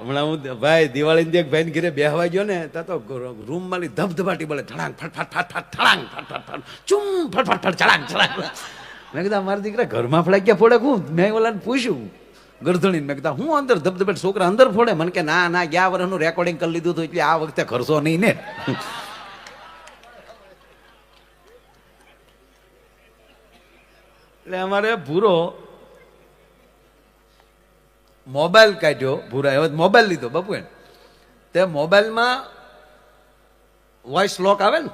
હમણાં હું ભાઈ દિવાળી એક ભાઈ ઘરે બેહવા ગયો ને ત્યાં તો રૂમ માં ધબધબાટી બોલે ઠળાંગ ફટ ફટ ફટ ફટ ઠળાંગ ફટ ફટ ફટ ચુમ ફટ ફટ ફટ ચડાંગ ચડાંગ. મેં કીધા મારા દીકરા ઘરમાં ફડાક્યા ફોડે હું મેં ઓલાને પૂછ્યું ગરધણી મેં કીધા હું અંદર ધબધબાટ છોકરા અંદર ફોડે મને કે ના ના ગયા વર્ષનું રેકોર્ડિંગ કરી લીધું હતું એટલે આ વખતે ખર્ચો નહીં ને. એટલે અમારે ભૂરો મોબાઈલ કાઢ્યો ભૂરા હવે મોબાઈલ લીધો બાપુ એને તે મોબાઈલમાં વોઇસ લોક આવે ને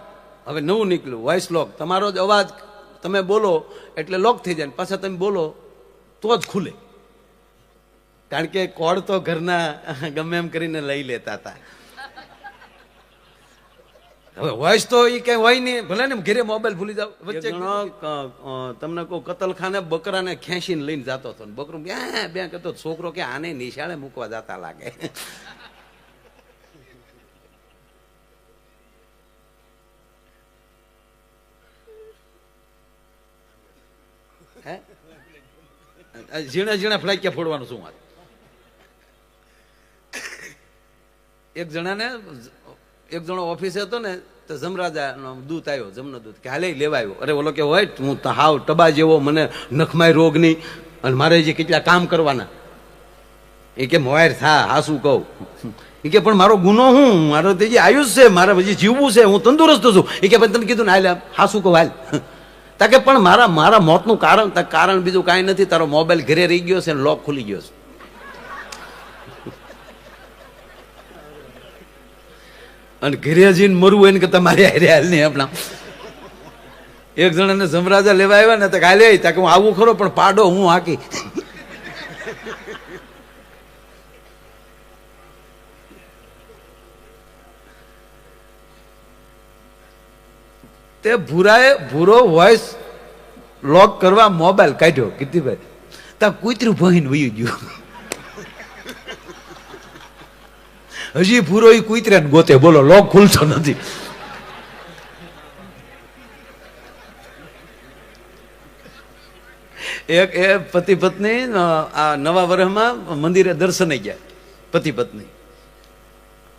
હવે નવું નીકળ્યું વોઇસ લોક તમારો જ અવાજ તમે બોલો એટલે લોક થઈ જાય પાછા તમે બોલો તો જ ખુલે કારણ કે કોડ તો ઘરના ગમે એમ કરીને લઈ લેતા હતા. હવે વોઇસ તો એ કઈ હોય નહીં ભલે ને ઘરે મોબાઈલ ભૂલી જાવ વચ્ચે તમને કહું કતલખાને બકરાને ખેંચીને લઈને જતો હતો બકરું બે કહેતો છોકરો કે આને નિશાળે મૂકવા જતા લાગે. હે ઝીણા ઝીણા ફ્લાઇક્યા ફોડવાનું શું વાત. એક જણો ઓફિસે હતો ને તો જમરાજાનો દૂત આવ્યો જમનો દૂત કે હાલે લેવા આવ્યો. અરે ઓલો કે હોય હું તો હાવ ટબા જેવો મને નખમાય રોગ નહીં અને મારે જે કેટલા કામ કરવાના એ કે મોયર થા હા શું કહું એ કે પણ મારો ગુનો હું મારો તે જે આયુષ છે મારે હજી જીવવું છે હું તંદુરસ્ત છું એ કે તને કીધું ને હાલ હા શું કહું હાલ તાકે પણ મારા મોતનું કારણ બીજું કાંઈ નથી તારો મોબાઈલ ઘરે રહી ગયો છે લોક ખુલી ગયો છે. અને ઘરે જઈને મરવું એને કે તમારે હારે હાલ નહીં આપણા. એક જણાને જમરાજા લેવા આવ્યા ને તો હાલે તાકે હું આવું ખરો પણ પાડો હું હાકી. તે ભૂરો વોઇસ લોક કરવા મોબાઈલ કાઢ્યો કીર્તિભાઈ તા કૂતરું ભહીને વયું ગયું. હજી ભૂરો એ કૂતરે ગોતે બોલો લોક ખુલતો નથી. એક એ પતિ પત્ની આ નવા વર્ષમાં મંદિરે દર્શને ગયા પતિ પત્ની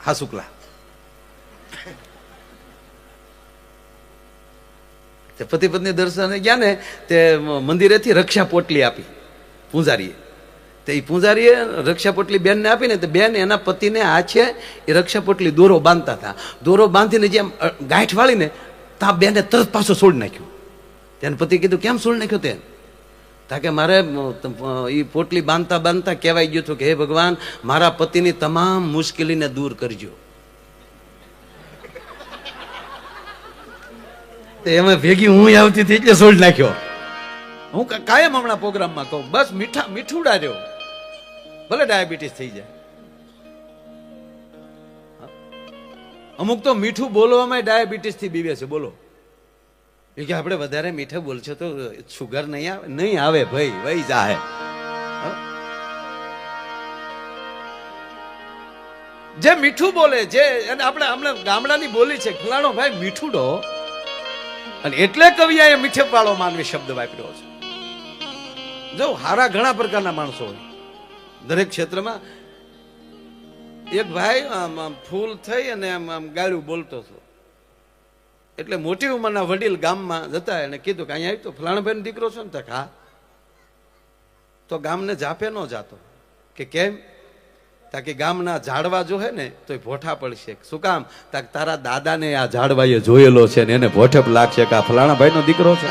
હા શુક્લા પતિ પત્ની દર્શને ગયા ને તે મંદિરેથી રક્ષા પોટલી આપી પૂંજારીએ તો એ પૂંજારીએ રક્ષા પોટલી બેનને આપી ને તો બેન એના પતિને હાથે એ રક્ષા પોટલી દોરો બાંધતા હતા. દોરો બાંધીને જેમ ગાંઠ વાળીને ત્યાં બેને તરત પાછો છોડી નાખ્યો. તેને પતિ કીધું કેમ છોડી નાખ્યો તે તાકે મારે એ પોટલી બાંધતા બાંધતા કહેવાય ગયું હતું કે હે ભગવાન મારા પતિની તમામ મુશ્કેલીને દૂર કરજો. એમાં ભેગી હું આવતી હતી એટલે છોડી નાખ્યો. હું કાયમ હમણાં પ્રોગ્રામમાં કહું બસ મીઠુડા રહ્યો ભલે ડાયાબિટીસ થઈ જાય. અમુક તો મીઠું બોલવામાં ડાયાબિટીસ થી બીવે છે બોલો એ કે આપણે વધારે મીઠું બોલશો તો શુગર નહીં આવે ભાઈ વહી જાહે. જે મીઠું બોલે જે આપણે હમણાં ગામડાની બોલી છે ફલાણો ભાઈ મીઠુડો અને એટલે કવિયાએ મીઠે વાળો માનવી શબ્દ વાપર્યો છે. જો હારા ઘણા પ્રકારના માણસો હોય દરેક ક્ષેત્રમાં. એક ભાઈ ફૂલ થઈ અને આમ ગાળું બોલતો હતો એટલે મોટી ઉંમરના વડીલ ગામમાં જતા એને કીધું કે અહીંયા આવી તો ફલાણાભાઈ નો દીકરો છે ને હા તો ગામને જાપે ન જાતો કે કેમ તાકે ગામના ઝાડવા જો હે ને તો ભોઠા પડશે. શું કામ તાકે તારા દાદાને આ ઝાડવાએ જોયેલો છે ને એને ભોઠપ લાગશે કે આ ફલાણા ભાઈ નો દીકરો છે.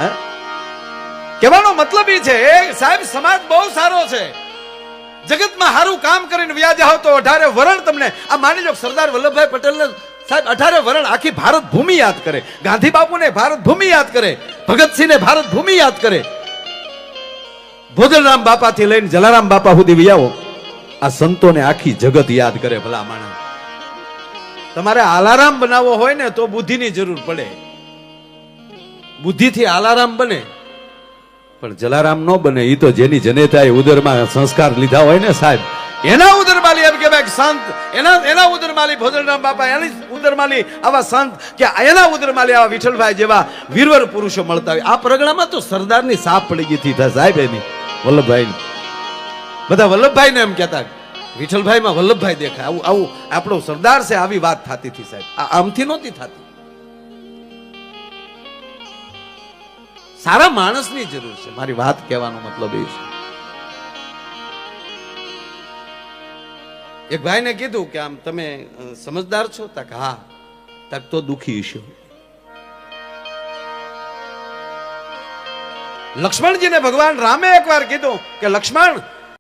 હે કહેવાનો મતલબ એ છે સાહેબ સમાજ બહુ સારો છે જગતમાં સારું કામ કરીને વ્યાજ આવો તો 18 વરણ તમને આ માની લો સરદાર વલ્લભભાઈ પટેલને સાહેબ 18 વરણ આખી ભારત ભૂમિ યાદ કરે, ગાંધી બાપુને ભારત ભૂમિ યાદ કરે, ભગતસિંહને ભારત ભૂમિ યાદ કરે, ભોજનરામ બાપા થી લઈને જલારામ બાપા સુધી વિયાવો આ સંતોને આખી જગત યાદ કરે. ભલા માણસ તમારે આલારામ બનાવવો હોય ને તો બુદ્ધિની જરૂર પડે, બુદ્ધિથી આલારામ બને પણ જલારામ ન બને. એ તો જેની જનેતાએ ઉદરમાં સંસ્કાર લીધા હોય ને સાહેબ એના ઉદરમાલી એમ કહેવાય કે સંત, એના ઉદરમાલી ભોજનરામ બાપા, એની ઉદરમાલી આવા સંત કે એના ઉદરમાલી આવા વિઠ્ઠલભાઈ જેવા વીરવર પુરુષો મળતા હોય. આ પ્રગણામાં તો સરદારની સાપ પડી ગઈ હતી સાહેબ એની વલ્લભભાઈ બધા વલ્લભભાઈ ને એમ કહેતા વિઠ્ઠલભાઈમાં વલ્લભભાઈ દેખાય. આવું આવું આપણો સરદાર છે, આવી વાત થતી હતી સાહેબ. આ આમથી નહોતી થતી. સારા માણસની જરૂર છે. મારી વાત કહેવાનો મતલબ એ છે. એક ભાઈને કીધું કે આમ તમે સમજદાર છો? તક હા. તક તો દુખી છો. લક્ષ્મણજીને ભગવાન રામે એકવાર કીધું કે લક્ષ્મણ,